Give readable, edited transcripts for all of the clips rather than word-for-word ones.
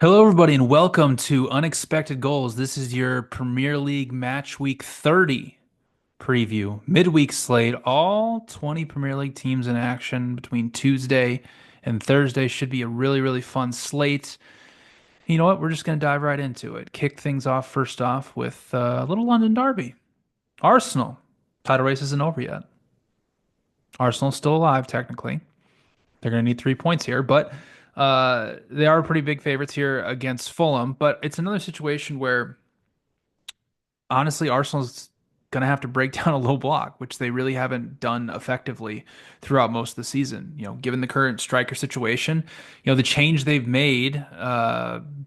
Hello, everybody, and welcome to Unexpected Goals. This is your Premier League Match Week 30 preview, midweek slate. All 20 Premier League teams in action between Tuesday and Thursday. Should be a really, really fun slate. You know what? We're just going to dive right into it. Kick things off first off with a little London derby. Arsenal. Title race isn't over yet. Arsenal's still alive, technically. They're going to need 3 points here, but they are pretty big favorites here against Fulham. But it's another situation where honestly, Arsenal's going to have to break down a low block, which they really haven't done effectively throughout most of the season. Given the current striker situation, the change they've made,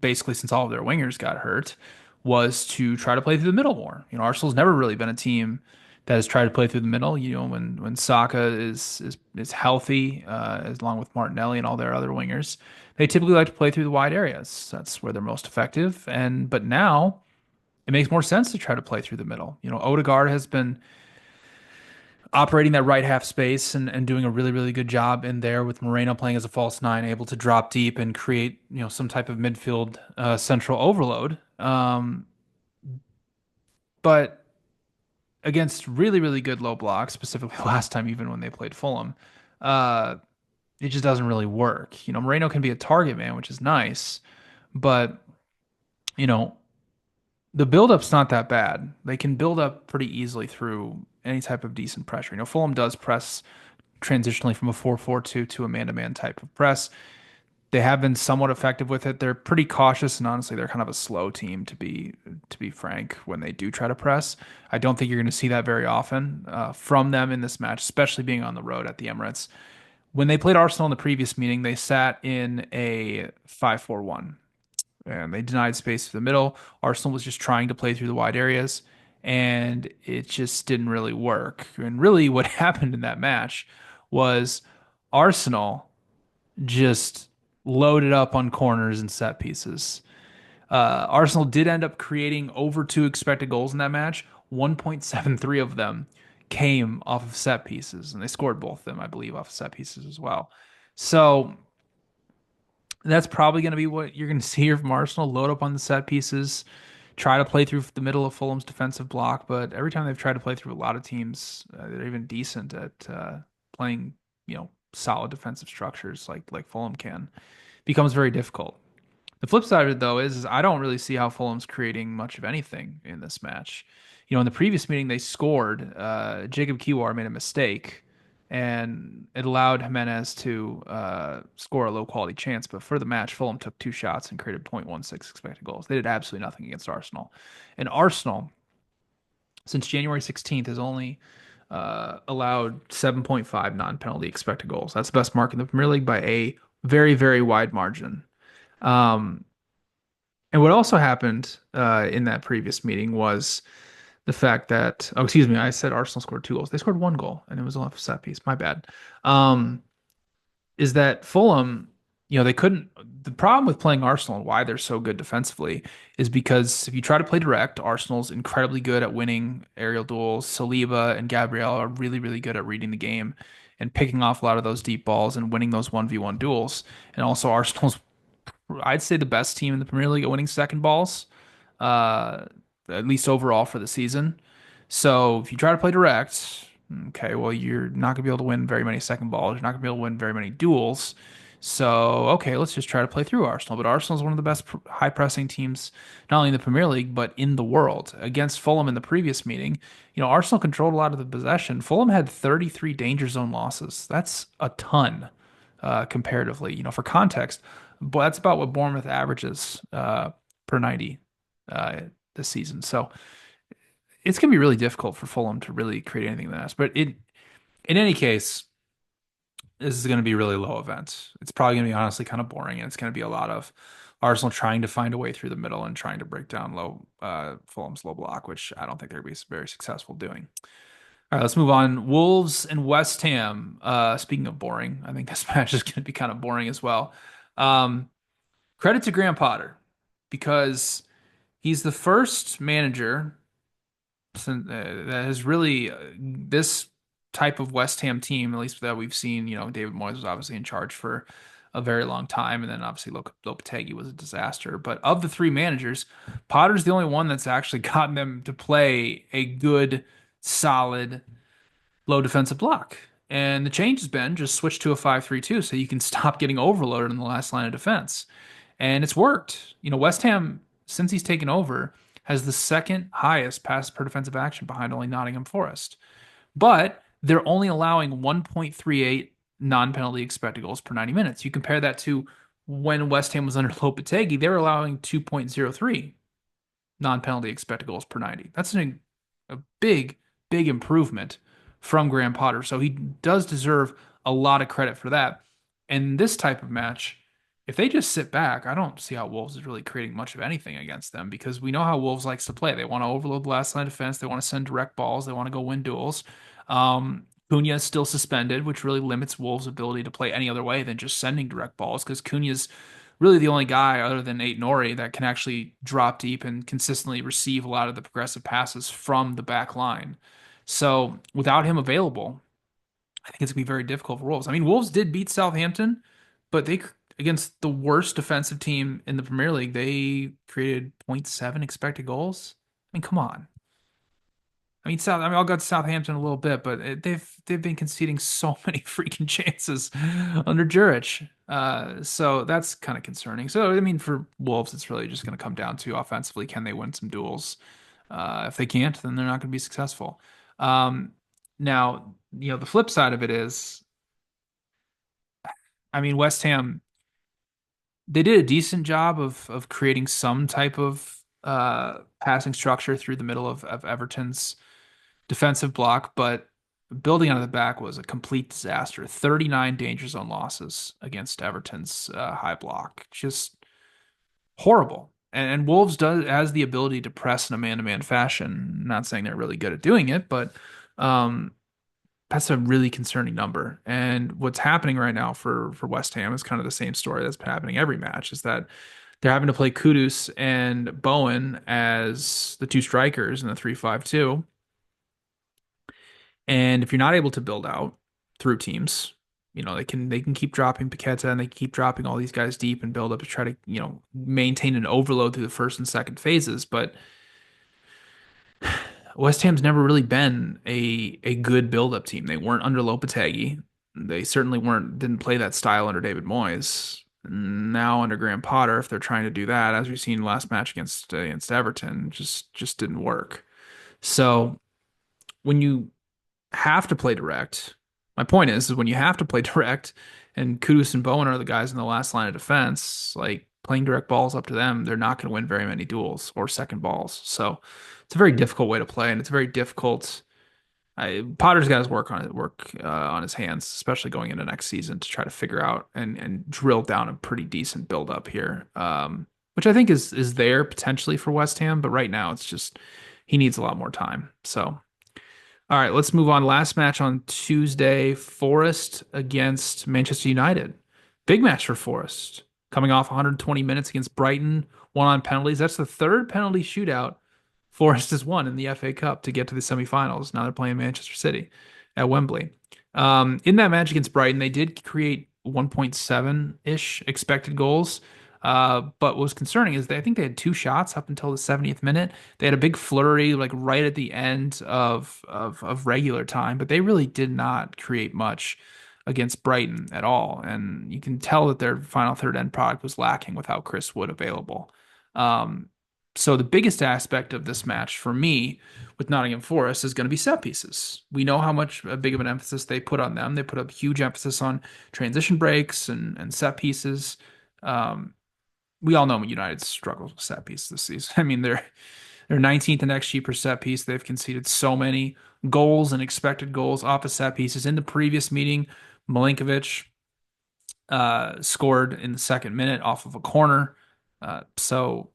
basically since all of their wingers got hurt, was to try to play through the middle more. Arsenal's never really been a team that has tried to play through the middle. When Saka is healthy, along with Martinelli and all their other wingers, they typically like to play through the wide areas. That's where they're most effective. But now it makes more sense to try to play through the middle. Odegaard has been operating that right half space and doing a really, really good job in there with Moreno playing as a false nine, able to drop deep and create, some type of midfield central overload. But against really, really good low blocks, specifically last time, even when they played Fulham, uh, it just doesn't really work. Moreno can be a target man, which is nice, but you know, the build-up's not that bad. They can build up pretty easily through any type of decent pressure. Fulham does press transitionally from a 4-4-2 to a man-to-man type of press. They have been somewhat effective with it. They're pretty cautious, and honestly, they're kind of a slow team to be frank when they do try to press. I don't think you're going to see that very often from them in this match, especially being on the road at the Emirates. When they played Arsenal in the previous meeting, they sat in a 5-4-1 and they denied space through the middle. Arsenal was just trying to play through the wide areas, and it just didn't really work. And really, what happened in that match was Arsenal just loaded up on corners and set pieces. Arsenal did end up creating over two expected goals in that match. 1.73 of them came off of set pieces, and they scored both of them, I believe, off of set pieces as well. So that's probably going to be what you're going to see here from Arsenal. Load up on the set pieces, try to play through the middle of Fulham's defensive block. But every time they've tried to play through a lot of teams, they're even decent at playing, solid defensive structures like Fulham can. Becomes very difficult. The flip side of it, though, is I don't really see how Fulham's creating much of anything in this match. In the previous meeting, they scored. Jacob Kiwar made a mistake, and it allowed Jimenez to score a low quality chance. But for the match, Fulham took two shots and created 0.16 expected goals. They did absolutely nothing against Arsenal. And Arsenal, since January 16th, has only allowed 7.5 non-penalty expected goals. That's the best mark in the Premier League by a very, very wide margin. Um, and what also happened in that previous meeting was the fact that, oh, excuse me, I said Arsenal scored two goals. They scored one goal, and it was off a set piece. My bad. Um, is that Fulham, they couldn't. The problem with playing Arsenal and why they're so good defensively is because if you try to play direct, Arsenal's incredibly good at winning aerial duels. Saliba and Gabriel are really, really good at reading the game and picking off a lot of those deep balls and winning those 1v1 duels. And also, Arsenal's, I'd say, the best team in the Premier League at winning second balls, uh, at least overall for the season. So if you try to play direct, okay, well, you're not going to be able to win very many second balls. You're not going to be able to win very many duels. So, okay, let's just try to play through Arsenal. But Arsenal is one of the best high pressing teams, not only in the Premier League, but in the world. Against Fulham in the previous meeting, Arsenal controlled a lot of the possession. Fulham had 33 danger zone losses. That's a ton comparatively. For context, but that's about what Bournemouth averages per 90 uh, this season. So it's going to be really difficult for Fulham to really create anything in the nest. But in any case, this is going to be a really low event. It's probably going to be honestly kind of boring, and it's going to be a lot of Arsenal trying to find a way through the middle and trying to break down Fulham's low block, which I don't think they're going to be very successful doing. All right, let's move on. Wolves and West Ham. Speaking of boring, I think this match is going to be kind of boring as well. Um, Credit to Graham Potter because he's the first manager that has really this type of West Ham team, at least that we've seen. David Moyes was obviously in charge for a very long time. And then obviously Lopetegui was a disaster. But of the three managers, Potter's the only one that's actually gotten them to play a good, solid, low defensive block. And the change has been just switch to a 5-3-2 so you can stop getting overloaded in the last line of defense. And it's worked. West Ham, since he's taken over, has the second highest pass per defensive action behind only Nottingham Forest. But they're only allowing 1.38 non-penalty expected goals per 90 minutes. You compare that to when West Ham was under Lopetegui, they were allowing 2.03 non-penalty expected goals per 90. That's a big, big improvement from Graham Potter. So he does deserve a lot of credit for that. And this type of match, if they just sit back, I don't see how Wolves is really creating much of anything against them because we know how Wolves likes to play. They want to overload the last line of defense. They want to send direct balls. They want to go win duels. Cunha is still suspended, which really limits Wolves' ability to play any other way than just sending direct balls because Cunha's really the only guy other than Nate Nori that can actually drop deep and consistently receive a lot of the progressive passes from the back line. So without him available, I think it's gonna be very difficult for Wolves. I mean, Wolves did beat Southampton, but they against the worst defensive team in the Premier League, they created zero point 0.7 expected goals. I mean, come on. I mean, I'll go to Southampton a little bit, but they've been conceding so many freaking chances under Juric. So that's kind of concerning. So I mean, for Wolves, it's really just going to come down to offensively, can they win some duels? If they can't, then they're not going to be successful. Now, the flip side of it is, I mean, West Ham, they did a decent job of creating some type of passing structure through the middle of Everton's defensive block, but building out of the back was a complete disaster. 39 danger zone losses against Everton's high block. Just horrible. And Wolves does has the ability to press in a man-to-man fashion. Not saying they're really good at doing it, but um, that's a really concerning number. And what's happening right now for West Ham is kind of the same story that's been happening every match, is that they're having to play Kudus and Bowen as the two strikers in the 3-5-2. And if you're not able to build out through teams, they can keep dropping Paqueta and they can keep dropping all these guys deep and build up to try to, maintain an overload through the first and second phases. But West Ham's never really been a good build-up team. They weren't under Lopetegui. They certainly didn't play that style under David Moyes. Now under Graham Potter, if they're trying to do that, as we've seen last match against Everton, just didn't work. So when you have to play direct. My point is when you have to play direct, and Kudus and Bowen are the guys in the last line of defense, like playing direct balls up to them, they're not going to win very many duels or second balls. So it's a very difficult way to play, and it's very difficult. Potter's got his work on his hands, especially going into next season to try to figure out and drill down a pretty decent build up here, which I think is there potentially for West Ham, but right now it's just he needs a lot more time. So. All right, let's move on. Last match on Tuesday, Forest against Manchester United. Big match for Forest. Coming off 120 minutes against Brighton, one on penalties. That's the third penalty shootout Forest has won in the FA Cup to get to the semifinals. Now they're playing Manchester City at Wembley. In that match against Brighton, they did create 1.7-ish expected goals. But what was concerning is I think they had two shots up until the 70th minute. They had a big flurry like right at the end of regular time, but they really did not create much against Brighton at all. And you can tell that their final third end product was lacking without Chris Wood available. Um, so the biggest aspect of this match for me with Nottingham Forest is going to be set pieces. We know how much big of an emphasis they put on them. They put a huge emphasis on transition breaks and set pieces. Um, we all know United struggles with set pieces this season. I mean, they're 19th in XG per set piece. They've conceded so many goals and expected goals off of set pieces. In the previous meeting, Milinkovic scored in the second minute off of a corner. So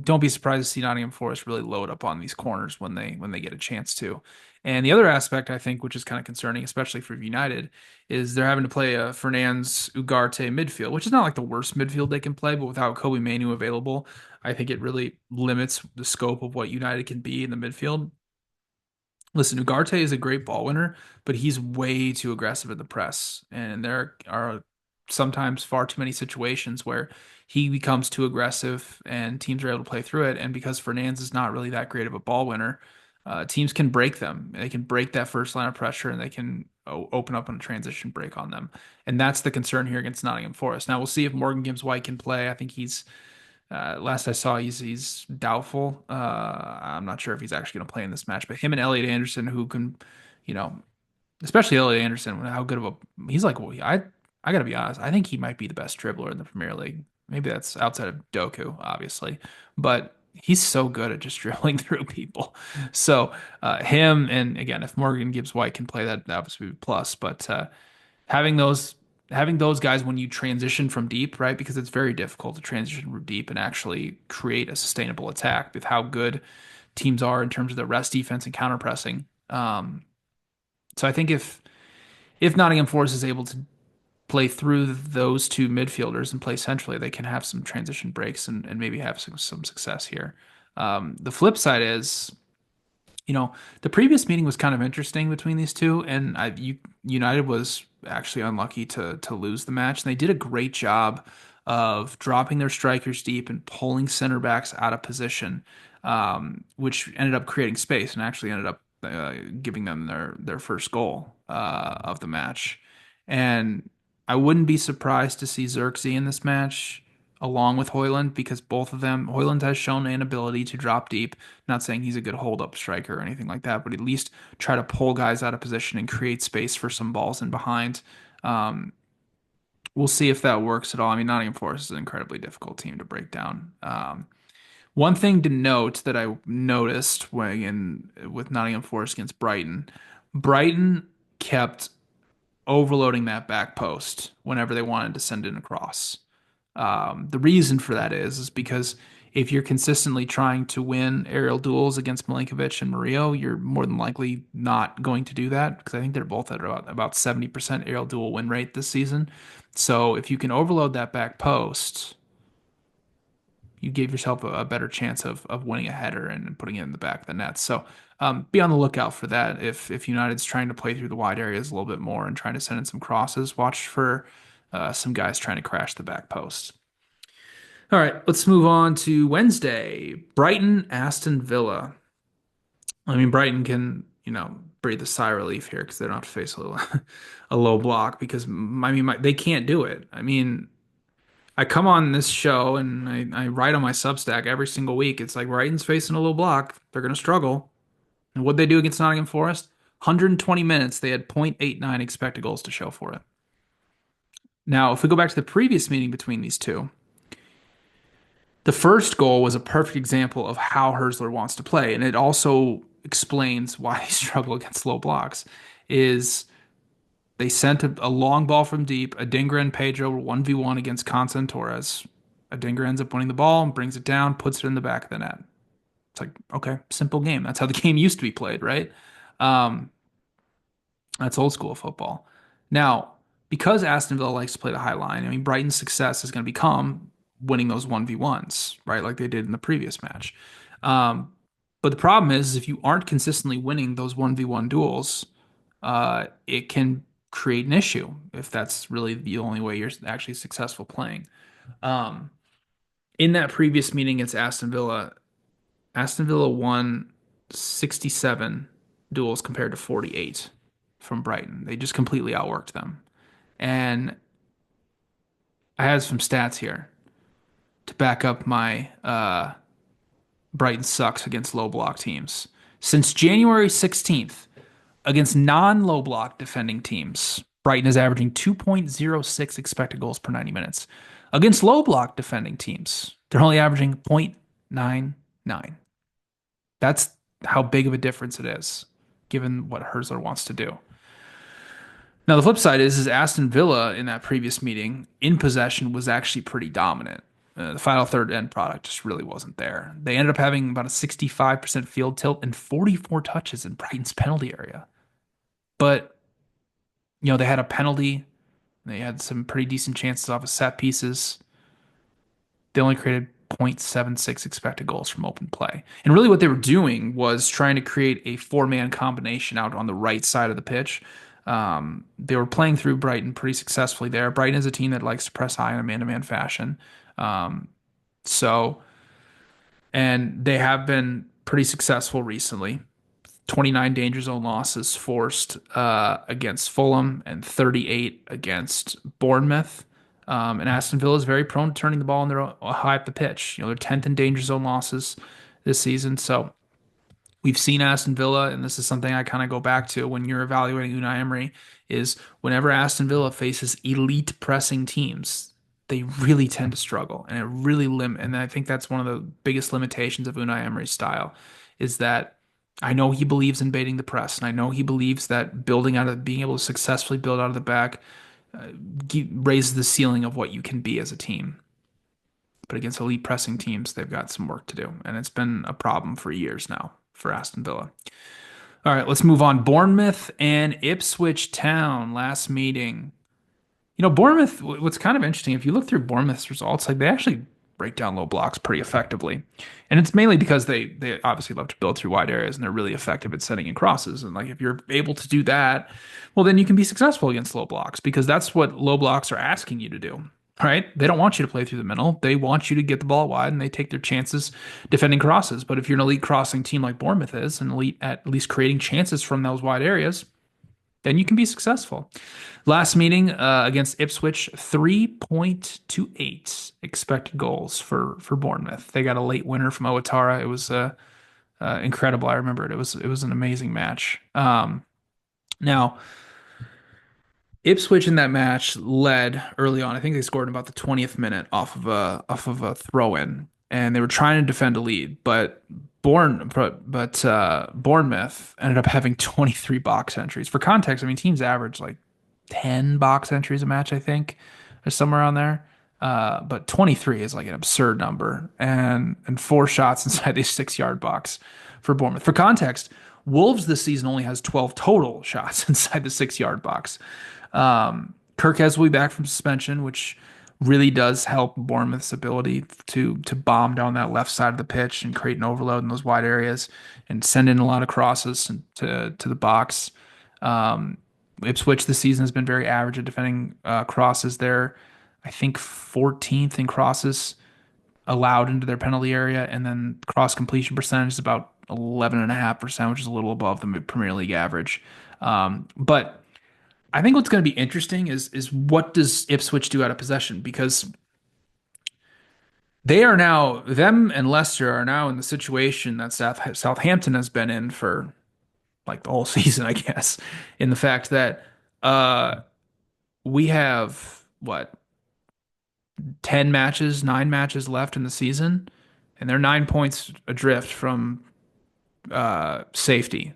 don't be surprised to see Nottingham Forest really load up on these corners when they get a chance to. And the other aspect I think, which is kind of concerning, especially for United, is they're having to play a Fernandes Ugarte midfield, which is not like the worst midfield they can play, but without Kobe Manu available, I think it really limits the scope of what United can be in the midfield. Listen, Ugarte is a great ball winner, but he's way too aggressive in the press, and there are sometimes far too many situations where he becomes too aggressive and teams are able to play through it. And because Fernandez is not really that great of a ball winner, teams can break them. They can break that first line of pressure and they can open up on a transition break on them. And that's the concern here against Nottingham Forest. Now we'll see if Morgan Gibbs White can play. I think he's last I saw, he's doubtful. I'm not sure if he's actually going to play in this match, but him and Elliot Anderson, who can, you know, especially Elliot Anderson, how good of a he's like. Well, I got to be honest. I think he might be the best dribbler in the Premier League. Maybe that's outside of Doku, obviously, but he's so good at just dribbling through people. So him and again, if Morgan Gibbs White can play that, that would be a plus. But having those having those guys when you transition from deep, right? Because it's very difficult to transition from deep and actually create a sustainable attack with how good teams are in terms of the rest defense and counter pressing. So I think if Nottingham Forest is able to play through those two midfielders and play centrally, they can have some transition breaks and maybe have some success here. The flip side is, the previous meeting was kind of interesting between these two, and United was actually unlucky to lose the match. And they did a great job of dropping their strikers deep and pulling center backs out of position, which ended up creating space and actually ended up giving them their first goal of the match. And I wouldn't be surprised to see Xerxes in this match along with Hoyland because both of them, Hoyland has shown an ability to drop deep. Not saying he's a good hold-up striker or anything like that, but at least try to pull guys out of position and create space for some balls in behind. Um, we'll see if that works at all. I mean, Nottingham Forest is an incredibly difficult team to break down. One thing to note that I noticed with Nottingham Forest against Brighton, Brighton kept overloading that back post whenever they wanted to send it across. The reason for that is because if you're consistently trying to win aerial duels against Milinkovic and Murillo, you're more than likely not going to do that because I think they're both at about 70% aerial duel win rate this season. So if you can overload that back post, you give yourself a better chance of winning a header and putting it in the back of the net. So be on the lookout for that. If United's trying to play through the wide areas a little bit more and trying to send in some crosses, watch for some guys trying to crash the back post. All right, let's move on to Wednesday. Brighton, Aston Villa. I mean, Brighton can, breathe a sigh of relief here because they don't have to face a low block because, I mean, they can't do it. I mean, I come on this show and I write on my Substack every single week. It's like Brighton's facing a low block. They're going to struggle. And what they do against Nottingham Forest? 120 minutes, they had 0.89 expected goals to show for it. Now, if we go back to the previous meeting between these two, the first goal was a perfect example of how Herzler wants to play, and it also explains why they struggle against low blocks. Is they sent a long ball from deep. Adingra and Pedro were 1v1 against Konsa and Torres. Adingra ends up winning the ball and brings it down, puts it in the back of the net. It's like, okay, simple game. That's how the game used to be played, right? Um, that's old school football. Now, because Aston Villa likes to play the high line, I mean, Brighton's success is going to become winning those 1v1s, right? Like they did in the previous match. But the problem is, if you aren't consistently winning those 1v1 duels, it can create an issue if that's really the only way you're actually successful playing. Um, in that previous meeting against Aston Villa won 67 duels compared to 48 from Brighton. They just completely outworked them. And I have some stats here to back up my Brighton sucks against low block teams. Since January 16th, against non-low block defending teams, Brighton is averaging 2.06 expected goals per 90 minutes. Against low block defending teams, they're only averaging 0.99. That's how big of a difference it is, given what Herzler wants to do. Now, the flip side is Aston Villa in that previous meeting in possession was actually pretty dominant. The final third end product just really wasn't there. They ended up having about a 65% field tilt and 44 touches in Brighton's penalty area. But, they had a penalty. They had some pretty decent chances off of set pieces. They only created 0.76 expected goals from open play. And really what they were doing was trying to create a four-man combination out on the right side of the pitch. They were playing through Brighton pretty successfully there. Brighton is a team that likes to press high in a man-to-man fashion. Um, so, and they have been pretty successful recently. 29 danger zone losses forced against Fulham and 38 against Bournemouth. And Aston Villa is very prone to turning the ball in their high up the pitch. They're 10th in danger zone losses this season. So we've seen Aston Villa, and this is something I kind of go back to when you're evaluating Unai Emery, is whenever Aston Villa faces elite pressing teams, they really tend to struggle, and it really limit. And I think that's one of the biggest limitations of Unai Emery's style, is that I know he believes in baiting the press, and I know he believes that building out of being able to successfully build out of the back raises the ceiling of what you can be as a team. But against elite pressing teams, they've got some work to do, and it's been a problem for years now for Aston Villa. All right, let's move on. Bournemouth and Ipswich Town last meeting. Bournemouth, what's kind of interesting, if you look through Bournemouth's results, like they actually break down low blocks pretty effectively. And it's mainly because they obviously love to build through wide areas and they're really effective at setting in crosses. And like if you're able to do that, well, then you can be successful against low blocks because that's what low blocks are asking you to do. Right? They don't want you to play through the middle. They want you to get the ball wide and they take their chances defending crosses. But if you're an elite crossing team like Bournemouth is, an elite at least creating chances from those wide areas, then you can be successful. Last meeting against Ipswich, 3.28 expected goals for Bournemouth. They got a late winner from Owatara. It was incredible. I remember it. It was an amazing match. Now, Ipswich in that match led early on. I think they scored in about the 20th minute off of a throw in, and they were trying to defend a lead, but Bournemouth ended up having 23 box entries. For context, I mean teams average like 10 box entries a match, I think, or somewhere around there. But 23 is like an absurd number, and four shots inside the 6 yard box for Bournemouth. For context, Wolves this season only has 12 total shots inside the 6 yard box. Kirkes will be back from suspension, which really does help Bournemouth's ability to bomb down that left side of the pitch and create an overload in those wide areas and send in a lot of crosses to the box. Ipswich this season has been very average at defending crosses. They're, I think, 14th in crosses allowed into their penalty area, and then cross completion percentage is about 11.5%, which is a little above the Premier League average. But I think what's going to be interesting is what does Ipswich do out of possession? Because they are now, them and Leicester are now in the situation that Southampton has been in for like the whole season, I guess, in the fact that uh, we have what 10 matches, 9 matches left in the season, and they're 9 points adrift from safety.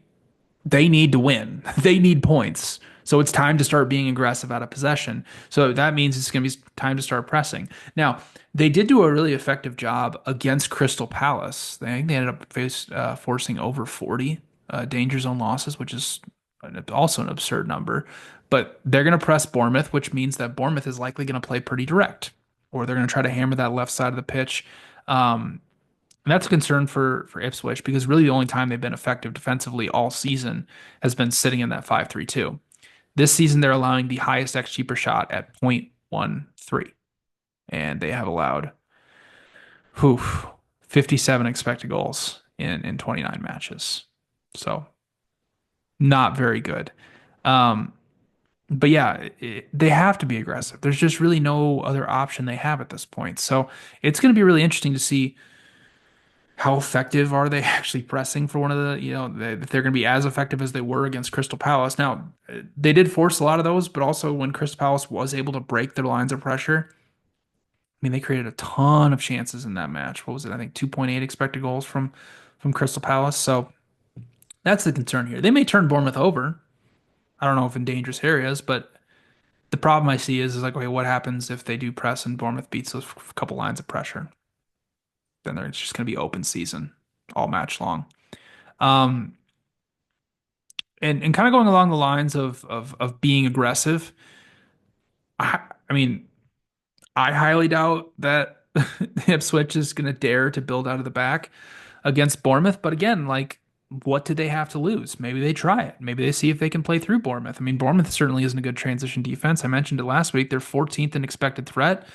They need to win. They need points. So it's time to start being aggressive out of possession. So that means it's going to be time to start pressing. Now, they did do a really effective job against Crystal Palace. They ended up forcing over 40 danger zone losses, which is also an absurd number. But they're going to press Bournemouth, which means that Bournemouth is likely going to play pretty direct, or they're going to try to hammer that left side of the pitch. And that's a concern for Ipswich because really the only time they've been effective defensively all season has been sitting in that 5-3-2. This season they're allowing the highest XG per shot at 0.13, and they have allowed whew, 57 expected goals in 29 matches. So not very good. Um, but yeah, they have to be aggressive. There's just really no other option they have at this point. So it's going to be really interesting to see how effective are they actually pressing for one of the, if they're going to be as effective as they were against Crystal Palace. Now, they did force a lot of those, but also when Crystal Palace was able to break their lines of pressure, I mean, they created a ton of chances in that match. What was it? I think 2.8 expected goals from Crystal Palace. So that's the concern here. They may turn Bournemouth over. I don't know if in dangerous areas, but the problem I see is like, okay, what happens if they do press and Bournemouth beats those couple lines of pressure? Then it's just going to be open season all match long. Um, and kind of going along the lines of being aggressive. I mean, I highly doubt that Ipswich is going to dare to build out of the back against Bournemouth. But again, like what did they have to lose? Maybe they try it. Maybe they see if they can play through Bournemouth. I mean, Bournemouth certainly isn't a good transition defense. I mentioned it last week. They're 14th in expected threat,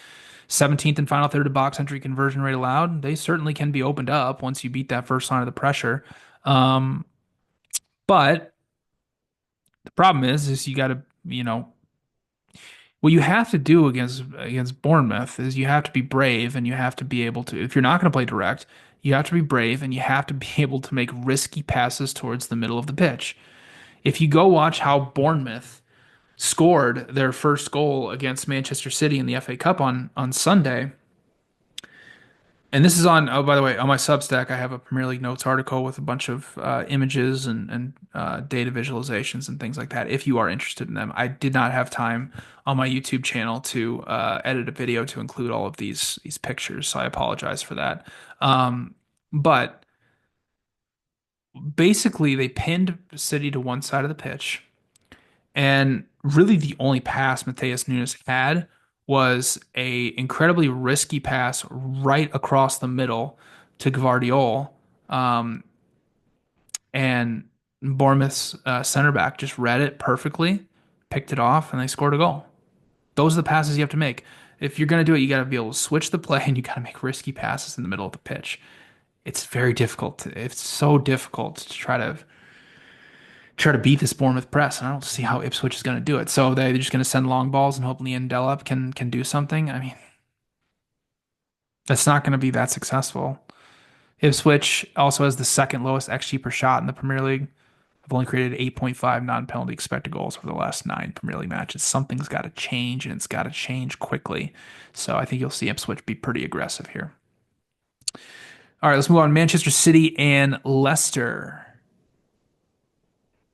17th in final third of box entry conversion rate allowed. They certainly can be opened up once you beat that first line of the pressure. Um, but the problem is you got to, what you have to do against Bournemouth is you have to be brave and you have to be able to, if you're not going to play direct, you have to be brave and you have to be able to make risky passes towards the middle of the pitch. If you go watch how Bournemouth scored their first goal against Manchester City in the FA Cup on Sunday, and this is on, oh, by the way, on my Substack, I have a Premier League notes article with a bunch of images and data visualizations and things like that. If you are interested in them, I did not have time on my YouTube channel to edit a video to include all of these pictures, so I apologize for that. But basically, they pinned City to one side of the pitch. And really, the only pass Mateus Nunes had was a incredibly risky pass right across the middle to Gvardiol. Um, and Bournemouth's center back just read it perfectly, picked it off, and they scored a goal. Those are the passes you have to make. If you're going to do it, you got to be able to switch the play and you got to make risky passes in the middle of the pitch. It's very difficult. It's so difficult to try to beat this Bournemouth press, and I don't see how Ipswich is going to do it. So they're just going to send long balls and hope Liam Delap can do something. I mean, that's not going to be that successful. Ipswich also has the second lowest XG per shot in the Premier League. I've only created 8.5 non-penalty expected goals for the last 9 Premier League matches. Something's got to change, and it's got to change quickly. So I think you'll see Ipswich be pretty aggressive here. All right, let's move on. Manchester City and Leicester.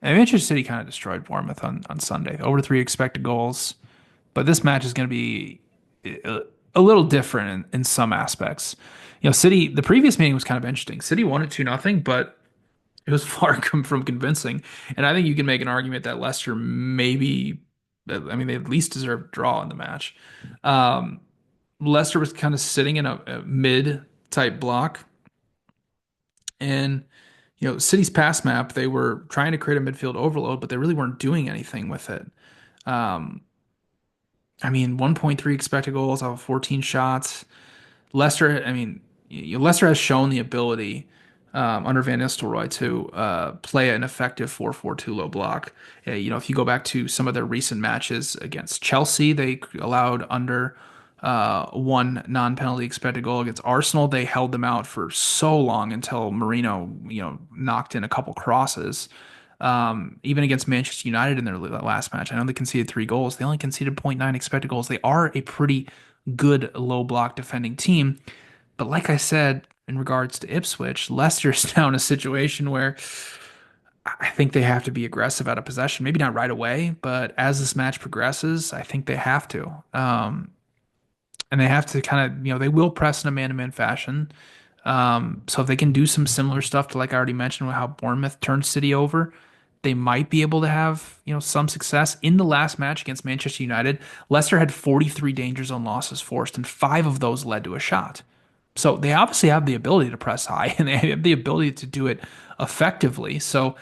And Manchester City kind of destroyed Bournemouth on Sunday. Over three expected goals. But this match is going to be a little different in some aspects. City, the previous meeting was kind of interesting. City won it 2-0, but it was far from convincing. And I think you can make an argument that Leicester maybe, I mean, they at least deserved a draw in the match. Um, Leicester was kind of sitting in a mid type block. And, City's pass map, they were trying to create a midfield overload, but they really weren't doing anything with it. Um, I mean, 1.3 expected goals off of 14 shots. Leicester, I mean, Leicester has shown the ability under Van Nistelrooy to play an effective 4-4-2 low block. If you go back to some of their recent matches against Chelsea, they allowed under one non-penalty expected goal. Against Arsenal, they held them out for so long until Marino, knocked in a couple crosses. Even against Manchester United in their last match, I know they conceded 3 goals. They only conceded zero point 0.9 expected goals. They are a pretty good low block defending team. But like I said, in regards to Ipswich, Leicester's now in a situation where I think they have to be aggressive out of possession. Maybe not right away, but as this match progresses, I think they have to. And they have to kind of, they will press in a man-to-man fashion. So if they can do some similar stuff to, like I already mentioned, how Bournemouth turned City over, they might be able to have, some success. In the last match against Manchester United, Leicester had 43 danger zone losses forced, and 5 of those led to a shot. So they obviously have the ability to press high, and they have the ability to do it effectively. So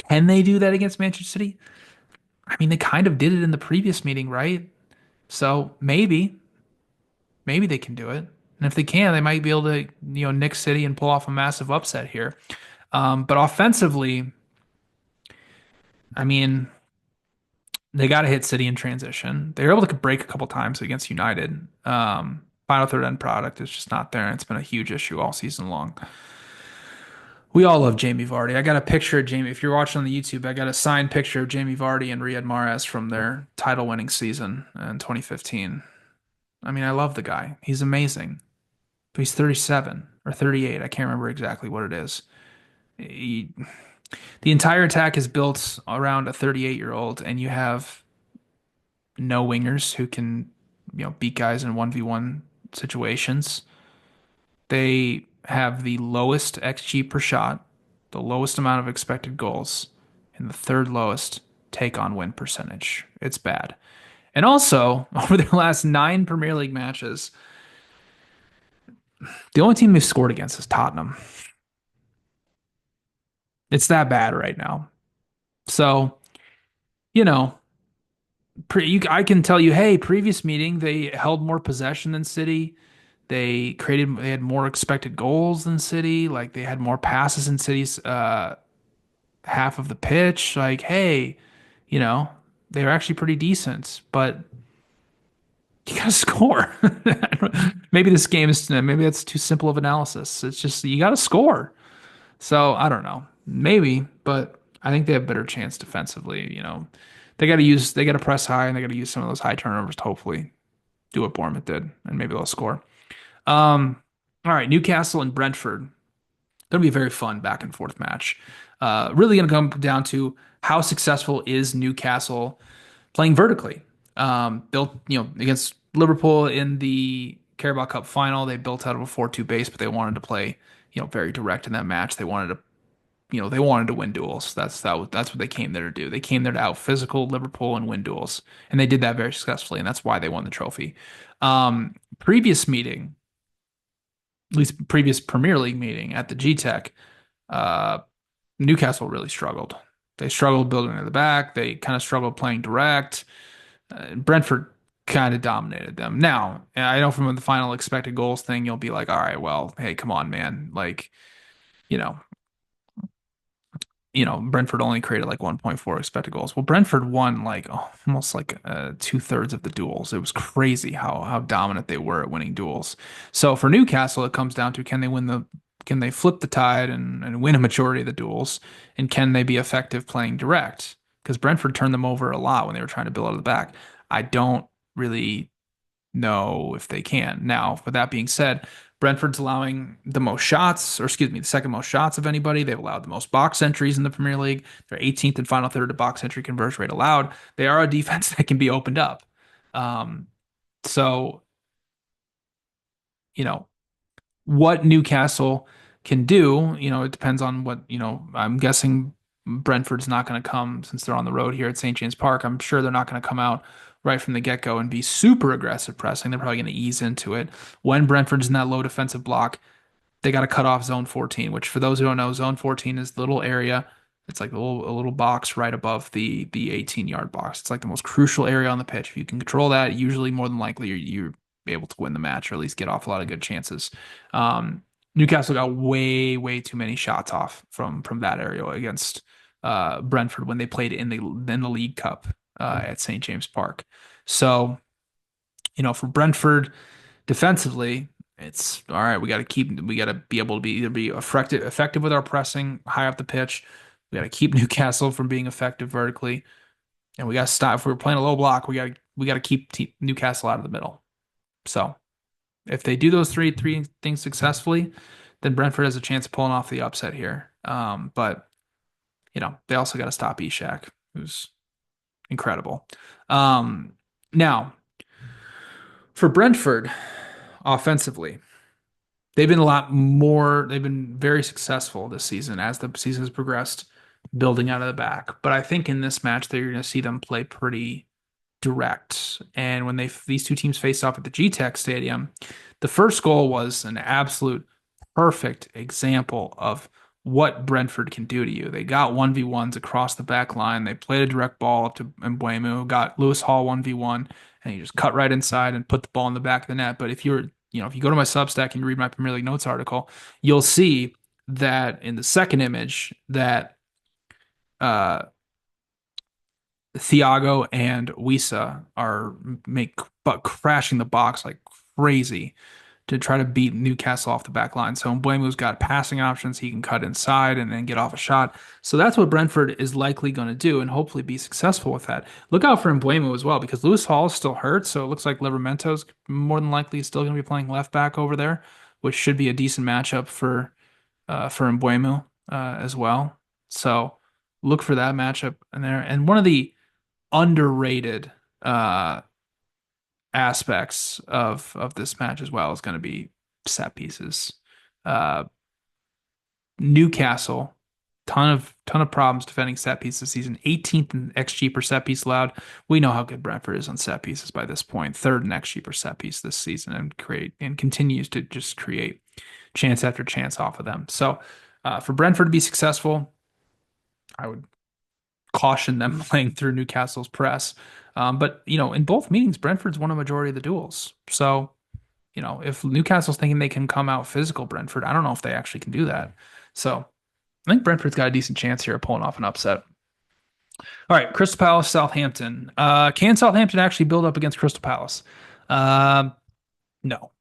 can they do that against Manchester City? I mean, they kind of did it in the previous meeting, right? So maybe they can do it. And if they can, they might be able to, nick City and pull off a massive upset here. But offensively, I mean, they got to hit City in transition. They were able to break a couple times against United. Final third end product is just not there, and it's been a huge issue all season long. We all love Jamie Vardy. I got a picture of Jamie. If you're watching on the YouTube, I got a signed picture of Jamie Vardy and Riyad Mahrez from their title-winning season in 2015. I mean, I love the guy. He's amazing. But he's 37 or 38. I can't remember exactly what it is. He, the entire attack is built around a 38-year-old, and you have no wingers who can, beat guys in 1v1 situations. They have the lowest XG per shot, the lowest amount of expected goals, and the third lowest take on win percentage. It's bad. And also, over their last 9 Premier League matches, the only team they've scored against is Tottenham. It's that bad right now. So, you know, I can tell you, hey, previous meeting, they held more possession than City. They had more expected goals than City. Like they had more passes in City's half of the pitch. Like, hey, you know, they were actually pretty decent, but you gotta score. Maybe this game is maybe that's too simple of analysis. It's just you gotta score. So I don't know. Maybe, but I think they have a better chance defensively. They gotta press high and they gotta use some of those high turnovers to hopefully do what Bournemouth did, and maybe they'll score. Um, all right, Newcastle and Brentford. Gonna be a very fun back and forth match. Really gonna come down to how successful is Newcastle playing vertically. Built, against Liverpool in the Carabao Cup final, they built out of a 4-2 base, but they wanted to play, very direct in that match. They wanted to win duels. That's what they came there to do. They came there to out physical Liverpool and win duels, and they did that very successfully, and that's why they won the trophy. Previous meeting, at least previous Premier League meeting at the G-Tech, uh, Newcastle really struggled. They struggled building at the back. They kind of struggled playing direct. Brentford kind of dominated them. Now, I know from the final expected goals thing, you'll be like, all right, well, hey, come on, man. Like, you know, Brentford only created like 1.4 expected goals. Well, Brentford won like almost like two-thirds of the duels. It was crazy how dominant they were at winning duels. So for Newcastle, it comes down to can they flip the tide and win a majority of the duels, and can they be effective playing direct? Because Brentford turned them over a lot when they were trying to build out of the back. I don't really know if they can. Now, with that being said, Brentford's allowing the most shots, or excuse me, the second most shots of anybody. They've allowed the most box entries in the Premier League. They're 18th and final third of box entry conversion rate allowed. They are a defense that can be opened up. Um, so, you know, what Newcastle can do, it depends on what, I'm guessing Brentford's not going to come since they're on the road here at St. James Park. I'm sure they're not going to come out right from the get-go and be super aggressive pressing. They're probably going to ease into it. When Brentford's in that low defensive block, they got to cut off zone 14, which for those who don't know, zone 14 is the little area. It's like a little box right above the 18-yard box. It's like the most crucial area on the pitch. If you can control that, usually more than likely you're able to win the match or at least get off a lot of good chances. Um, Newcastle got way, way too many shots off from that area against Brentford when they played in the League Cup at St. James Park. So, for Brentford defensively, it's all right. We got to be able to be effective with our pressing high up the pitch. We got to keep Newcastle from being effective vertically, and we got to stop. If we're playing a low block, we got to keep Newcastle out of the middle. So if they do those three things successfully, then Brentford has a chance of pulling off the upset here. But they also got to stop Ishak, who's incredible. Now for Brentford offensively. They've been very successful this season as the season has progressed, building out of the back. But I think in this match, they're going to see them play pretty direct. And when these two teams faced off at the G-Tech Stadium, the first goal was an absolute perfect example of what Brentford can do to you. They got 1v1s across the back line. They played a direct ball up to Mbeumo, got Lewis Hall 1v1, and he just cut right inside and put the ball in the back of the net. But if you go to my Substack and you read my Premier League Notes article, you'll see that in the second image that uh, Thiago and Wisa are crashing the box like crazy to try to beat Newcastle off the back line. So Mbeumo's got passing options. He can cut inside and then get off a shot. So that's what Brentford is likely going to do and hopefully be successful with that. Look out for Mbeumo as well because Lewis Hall is still hurt. So it looks like Livermento's more than likely still going to be playing left back over there, which should be a decent matchup for Mbeumo as well. So look for that matchup in there. And one of the underrated aspects of this match as well is going to be set pieces. Uh, Newcastle, ton of problems defending set pieces this season. 18th in XG per set piece allowed. We know how good Brentford is on set pieces by this point. Third in XG per set piece this season and continues to just create chance after chance off of them. So for Brentford to be successful, I would caution them playing through Newcastle's press. But in both meetings, Brentford's won a majority of the duels. So, if Newcastle's thinking they can come out physical Brentford, I don't know if they actually can do that. So I think Brentford's got a decent chance here of pulling off an upset. All right, Crystal Palace, Southampton. Can Southampton actually build up against Crystal Palace? Um, no,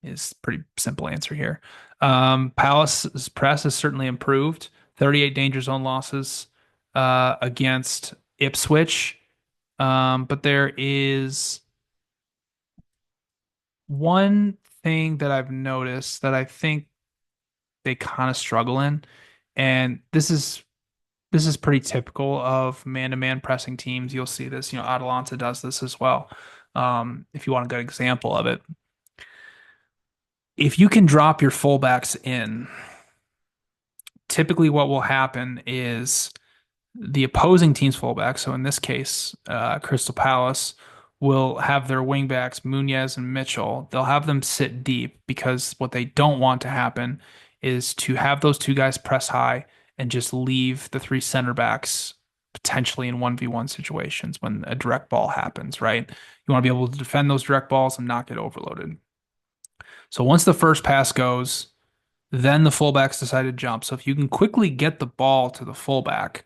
is pretty simple answer here. Palace's press has certainly improved. 38 danger zone losses against Ipswich. But there is one thing that I've noticed that I think they kind of struggle in, and this is pretty typical of man-to-man pressing teams. You'll see this, Atalanta does this as well. If you want a good example of it, if you can drop your fullbacks in, typically what will happen is the opposing team's fullback, so in this case, Crystal Palace, will have their wingbacks, Munez and Mitchell. They'll have them sit deep because what they don't want to happen is to have those two guys press high and just leave the three center backs potentially in 1v1 situations when a direct ball happens, right? You want to be able to defend those direct balls and not get overloaded. So once the first pass goes, then the fullbacks decide to jump. So if you can quickly get the ball to the fullback,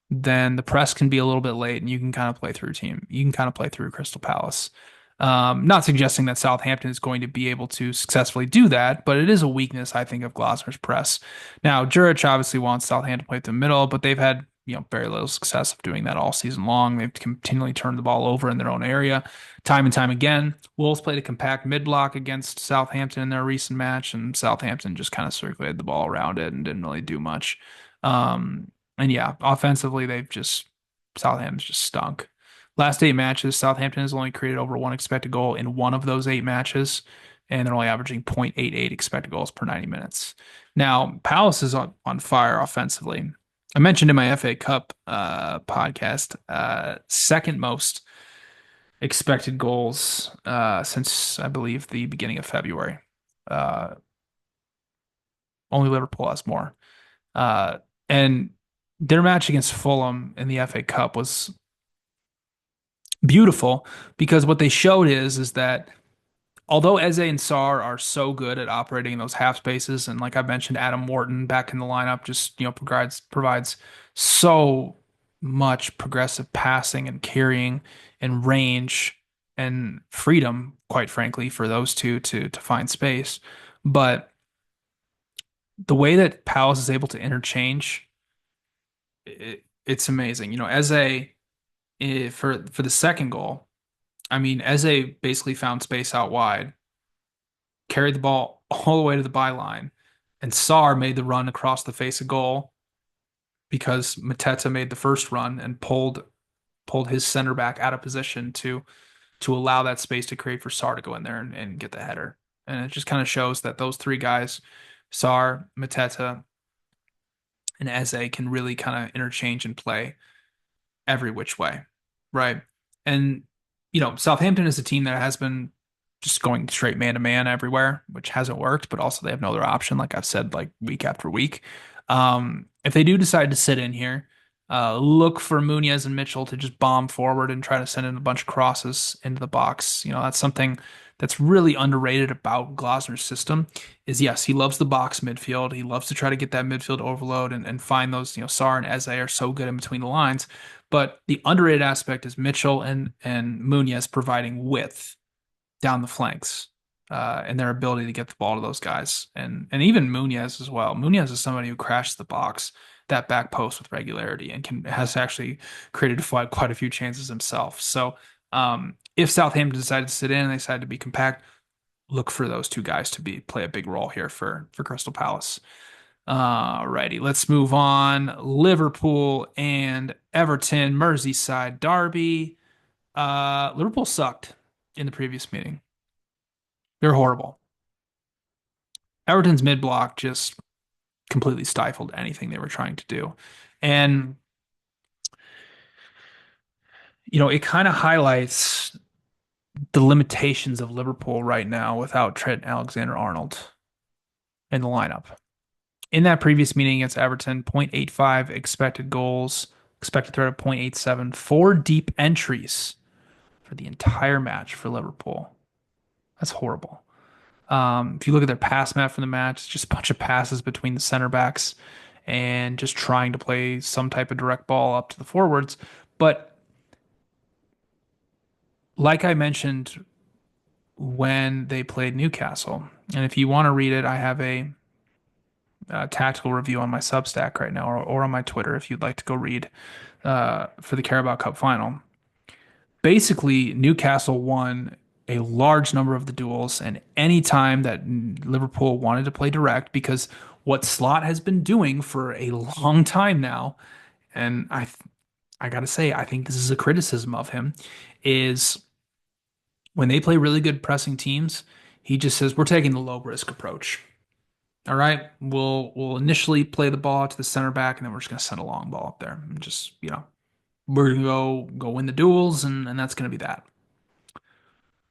then the press can be a little bit late and you can kind of play through team. You can kind of play through Crystal Palace. Not suggesting that Southampton is going to be able to successfully do that, but it is a weakness, I think, of Glasner's press. Now, Juric obviously wants Southampton to play through the middle, but they've had very little success of doing that all season long. They've continually turned the ball over in their own area, time and time again. Wolves played a compact mid block against Southampton in their recent match, and Southampton just kind of circulated the ball around it and didn't really do much. And yeah, offensively, Southampton's just stunk. Last 8 matches, Southampton has only created over one expected goal in one of those 8 matches, and they're only averaging 0.88 expected goals per 90 minutes. Now, Palace is on fire offensively. I mentioned in my FA Cup podcast, second most expected goals since I believe the beginning of February. Uh, Only Liverpool has more. And their match against Fulham in the FA Cup was beautiful because what they showed is that although Eze and Sarr are so good at operating in those half spaces, and like I mentioned, Adam Wharton back in the lineup just provides so much progressive passing and carrying and range and freedom, quite frankly, for those two to find space. But the way that Palace is able to interchange, it's amazing. Eze for the second goal. I mean, Eze basically found space out wide, carried the ball all the way to the byline, and Sarr made the run across the face of goal because Mateta made the first run and pulled his center back out of position to allow that space to create for Sarr to go in there and get the header. And it just kind of shows that those three guys, Sarr, Mateta, and Eze, can really kind of interchange and play every which way, right? And Southampton is a team that has been just going straight man to man everywhere, which hasn't worked, but also they have no other option, like I've said, like week after week. If they do decide to sit in here, look for Munez and Mitchell to just bomb forward and try to send in a bunch of crosses into the box. That's something that's really underrated about Glasner's system is yes, he loves the box midfield. He loves to try to get that midfield overload and find those, Sarr and Eze are so good in between the lines. But the underrated aspect is Mitchell and Munez providing width down the flanks and their ability to get the ball to those guys. And even Munez as well. Munez is somebody who crashes the box, that back post with regularity and has actually created quite a few chances himself. So if Southampton decided to sit in and they decided to be compact, look for those two guys to play a big role here for Crystal Palace. Alrighty, let's move on. Liverpool and Everton, Merseyside derby. Liverpool sucked in the previous meeting. They're horrible. Everton's mid block just completely stifled anything they were trying to do. And, it kind of highlights the limitations of Liverpool right now without Trent Alexander-Arnold in the lineup. In that previous meeting against Everton, 0.85 expected goals, expected threat of 0.87, four deep entries for the entire match for Liverpool. That's horrible. If you look at their pass map from the match, it's just a bunch of passes between the center backs and just trying to play some type of direct ball up to the forwards. But like I mentioned when they played Newcastle, and if you want to read it, I have a tactical review on my Substack right now, or on my Twitter if you'd like to go read for the Carabao Cup final. Basically, Newcastle won a large number of the duels, and any time that Liverpool wanted to play direct, because what Slot has been doing for a long time now, and I gotta say, I think this is a criticism of him, is when they play really good pressing teams, he just says we're taking the low risk approach. All right, we'll initially play the ball to the center back, and then we're just gonna send a long ball up there, and just we're gonna go win the duels, and that's gonna be that.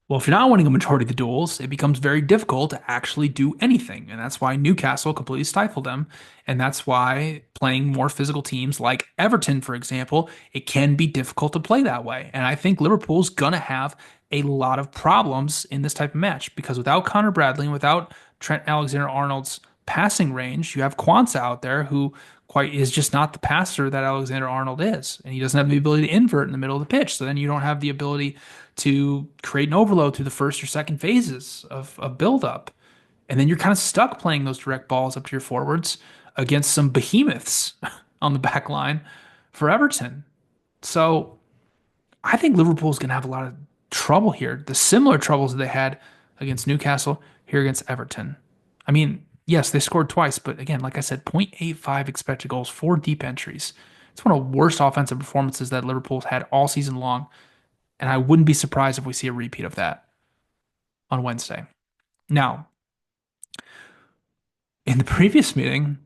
Well, if you're not winning a majority of the duels, it becomes very difficult to actually do anything. And that's why Newcastle completely stifled them. And that's why playing more physical teams like Everton, for example, it can be difficult to play that way. And I think Liverpool's going to have a lot of problems in this type of match because without Connor Bradley and without Trent Alexander-Arnold's passing range, you have Kwanzaa out there who quite is just not the passer that Alexander-Arnold is. And he doesn't have the ability to invert in the middle of the pitch. So then you don't have the ability to create an overload through the first or second phases of build-up. And then you're kind of stuck playing those direct balls up to your forwards against some behemoths on the back line for Everton. So I think Liverpool's going to have a lot of trouble here. The similar troubles that they had against Newcastle here against Everton. I mean, yes, they scored twice, but again, like I said, 0.85 expected goals, four deep entries. It's one of the worst offensive performances that Liverpool's had all season long. And I wouldn't be surprised if we see a repeat of that on Wednesday. Now, in the previous meeting,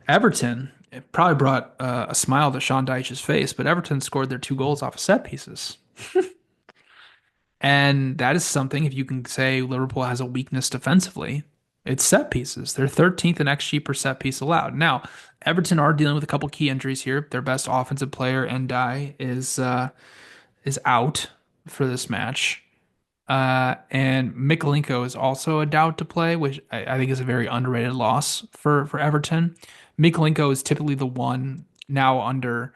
Everton, it probably brought a smile to Sean Dyche's face, but Everton scored their two goals off of set pieces. And that is something, if you can say Liverpool has a weakness defensively, it's set pieces. They're 13th in XG per set piece allowed. Now, Everton are dealing with a couple key injuries here. Their best offensive player, Ndai, is out for this match. And Mikalenko is also a doubt to play, which I think is a very underrated loss for Everton. Mikalenko is typically the one now under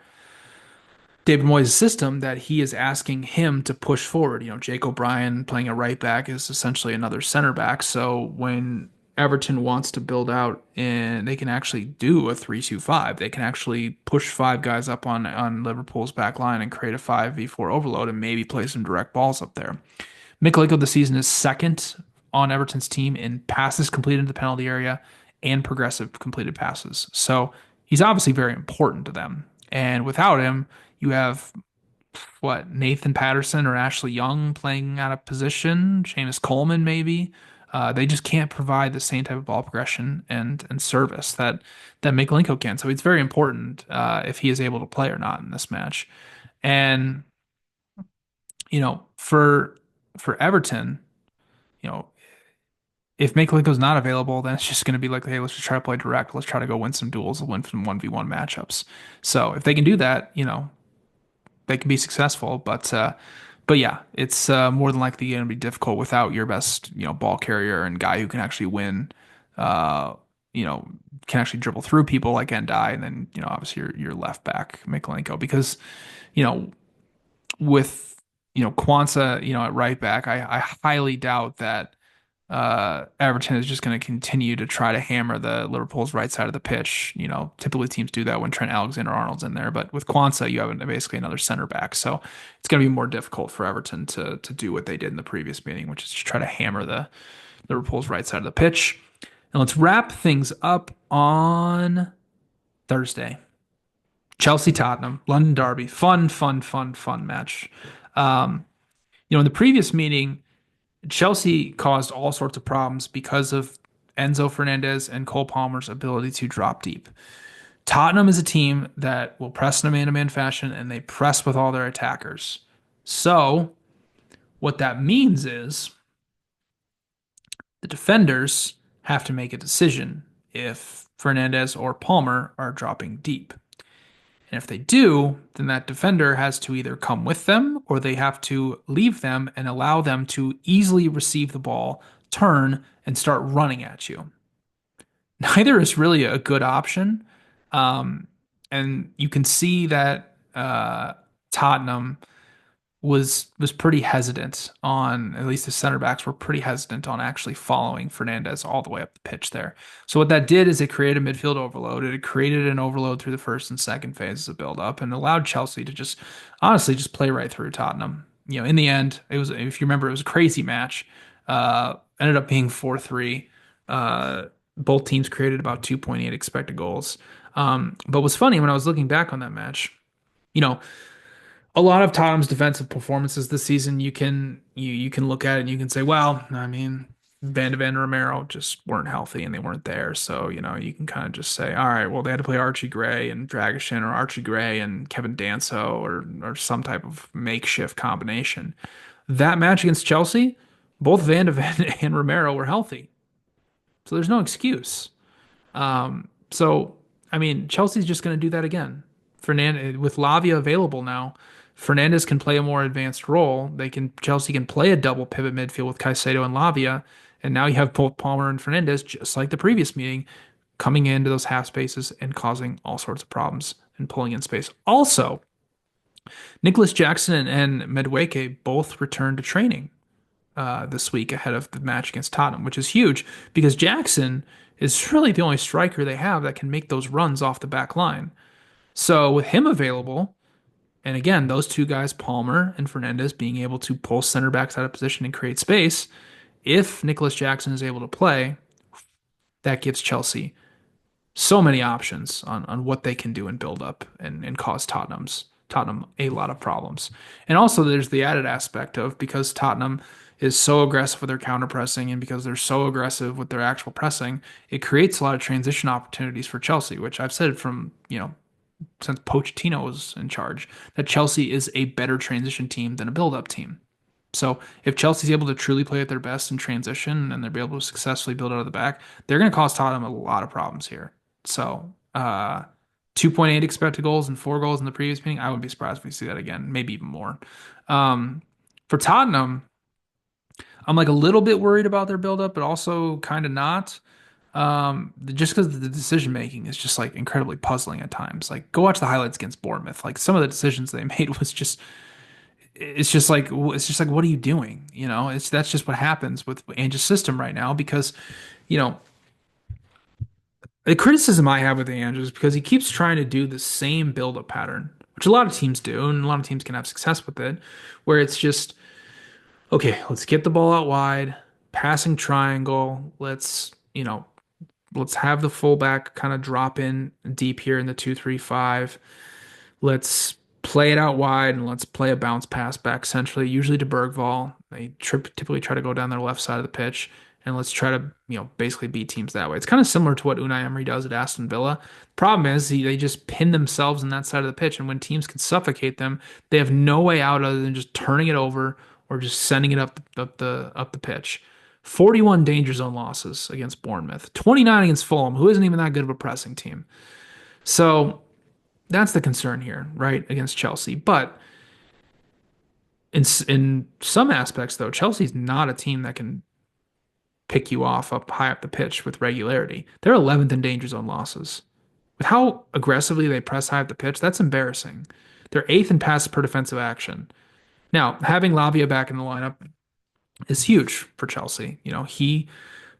David Moyes' system that he is asking him to push forward. Jake O'Brien playing a right back is essentially another center back. So when Everton wants to build out and they can actually do a 3-2-5, they can actually push five guys up on Liverpool's back line and create a 5v4 overload and maybe play some direct balls up there. Mikalenko this season is second on Everton's team in passes completed in the penalty area and progressive completed passes. So he's obviously very important to them. And without him, you have what, Nathan Patterson or Ashley Young playing out of position, Seamus Coleman maybe. They just can't provide the same type of ball progression and service that Mikalenko can. So it's very important if he is able to play or not in this match. And for Everton, you know, if Mikalenko's not available, then it's just going to be like, hey, let's just try to play direct. Let's try to go win some duels, win some 1v1 matchups. So if they can do that, they can be successful. But yeah, it's more than likely going to be difficult without your best, ball carrier and guy who can actually win, uh, can actually dribble through people like Endai, and then, obviously your left back, Mikalenko, because, you know, with Kwanzaa, at right back, I highly doubt that Everton is just going to continue to try to hammer the Liverpool's right side of the pitch. Typically teams do that when Trent Alexander-Arnold's in there, but with Kwanzaa, you have basically another center back, so it's going to be more difficult for Everton to do what they did in the previous meeting, which is just try to hammer the Liverpool's right side of the pitch. And let's wrap things up on Thursday. Chelsea Tottenham, London Derby, fun match. Um, in the previous meeting, Chelsea caused all sorts of problems because of Enzo Fernandez and Cole Palmer's ability to drop deep. Tottenham is a team that will press in a man-to-man fashion, and they press with all their attackers. So, what that means is the defenders have to make a decision. If Fernandez, or Palmer are dropping deep. And if they do, then that defender has to either come with them or they have to leave them and allow them to easily receive the ball, turn, and start running at you. Neither is really a good option. Um, and you can see that Tottenham was pretty hesitant on, at least the center backs were pretty hesitant on actually following Fernandez all the way up the pitch there. So what that did is it created a midfield overload. It created an overload through the first and second phases of build up and allowed Chelsea to just honestly just play right through Tottenham. In the end, it was, if you remember, it was a crazy match. Ended up being 4-3. Both teams created about 2.8 expected goals. But what's funny when I was looking back on that match, you know, a lot of Tottenham's defensive performances this season, you can look at it and you can say, well, I mean, Van de Ven and Romero just weren't healthy and they weren't there. So, you can kind of just say, all right, well, they had to play Archie Gray and Dragishin or Archie Gray and Kevin Danso or some type of makeshift combination. That match against Chelsea, both Van de Ven and Romero were healthy. So there's no excuse. So, I mean, Chelsea's just going to do that again. Fernandez with Lavia available now, Fernandez can play a more advanced role. Chelsea can play a double pivot midfield with Caicedo and Lavia, and now you have both Palmer and Fernandez, just like the previous meeting, coming into those half spaces and causing all sorts of problems and pulling in space. Also, Nicholas Jackson and Madueke both returned to training this week ahead of the match against Tottenham, which is huge because Jackson is really the only striker they have that can make those runs off the back line. So with him available, and again, those two guys, Palmer and Fernandez, being able to pull center backs out of position and create space, if Nicholas Jackson is able to play, that gives Chelsea so many options on what they can do and build up and cause Tottenham a lot of problems. And also there's the added aspect of because Tottenham is so aggressive with their counter pressing and because they're so aggressive with their actual pressing, it creates a lot of transition opportunities for Chelsea, which I've said from, since Pochettino was in charge, that Chelsea is a better transition team than a build-up team. So if Chelsea's able to truly play at their best in transition and they're able to successfully build out of the back, they're going to cause Tottenham a lot of problems here. So 2.8 expected goals and 4 goals in the previous meeting, I wouldn't be surprised if we see that again, maybe even more. For Tottenham, I'm like a little bit worried about their build-up, but also kind of not. Just because the decision making is just like incredibly puzzling at times. Like, go watch the highlights against Bournemouth. Like, some of the decisions they made was just, it's just like, what are you doing? That's just what happens with Ange's system right now because, you know, the criticism I have with Ange is because he keeps trying to do the same build-up pattern, which a lot of teams do, and a lot of teams can have success with it, where it's just, okay, let's get the ball out wide, passing triangle, let's have the fullback kind of drop in deep here in the 2-3-5. Let's play it out wide and let's play a bounce pass back centrally, usually to Bergvall. They typically try to go down their left side of the pitch and let's try to, basically beat teams that way. It's kind of similar to what Unai Emery does at Aston Villa. Problem is, they just pin themselves in that side of the pitch, and when teams can suffocate them, they have no way out other than just turning it over or just sending it up the pitch. 41 danger zone losses against Bournemouth, 29 against Fulham, who isn't even that good of a pressing team. So that's the concern here, right, against Chelsea. But in some aspects, though, Chelsea's not a team that can pick you off up high up the pitch with regularity. They're 11th in danger zone losses. With how aggressively they press high up the pitch, that's embarrassing. They're 8th in passes per defensive action. Now, having Lavia back in the lineup is huge for Chelsea. He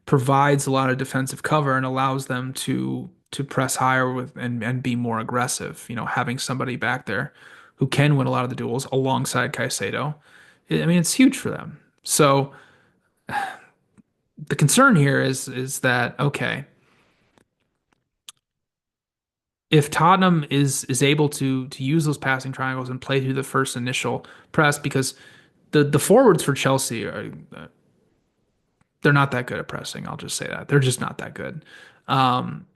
provides a lot of defensive cover and allows them to press higher and be more aggressive. Having somebody back there who can win a lot of the duels alongside Caicedo, I mean, it's huge for them. So the concern here is that okay, if Tottenham is able to use those passing triangles and play through the first initial press, because the forwards for Chelsea are they're not that good at pressing. I'll just say that they're just not that good. Um,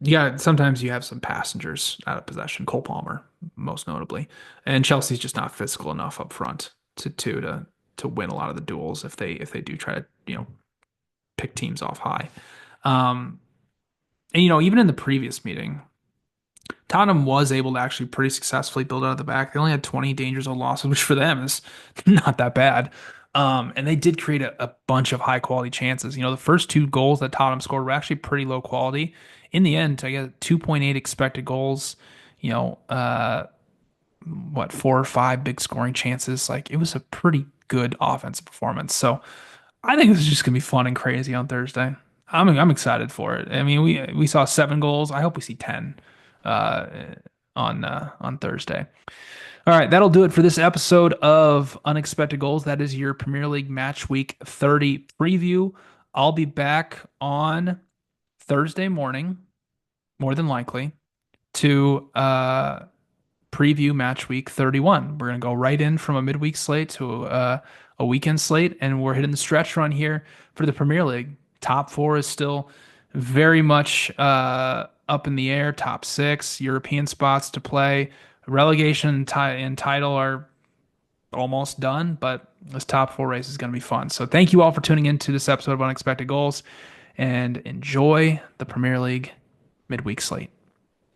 yeah, sometimes you have some passengers out of possession. Cole Palmer, most notably, and Chelsea's just not physical enough up front to win a lot of the duels if they do try to pick teams off high. Um, And even in the previous meeting, Tottenham was able to actually pretty successfully build out of the back. They only had 20 dangers of losses, which for them is not that bad. And they did create a bunch of high quality chances. The first two goals that Tottenham scored were actually pretty low quality. In the end, I get 2.8 expected goals, you know, uh, what, four or five big scoring chances. Like it was a pretty good offensive performance. So I think this is just gonna be fun and crazy on Thursday. I'm excited for it. I mean, we saw 7 goals. I hope we see 10 uh, on Thursday. All right, that'll do it for this episode of Unexpected Goals. That is your Premier League Match Week 30 preview. I'll be back on Thursday morning, more than likely, to preview match week 31. We're going to go right in from a midweek slate to a weekend slate, and we're hitting the stretch run here for the Premier League. Top four is still very much up in the air. Top six, European spots to play. Relegation and title are almost done, but this top four race is going to be fun. So thank you all for tuning into this episode of Unexpected Goals, and enjoy the Premier League midweek slate.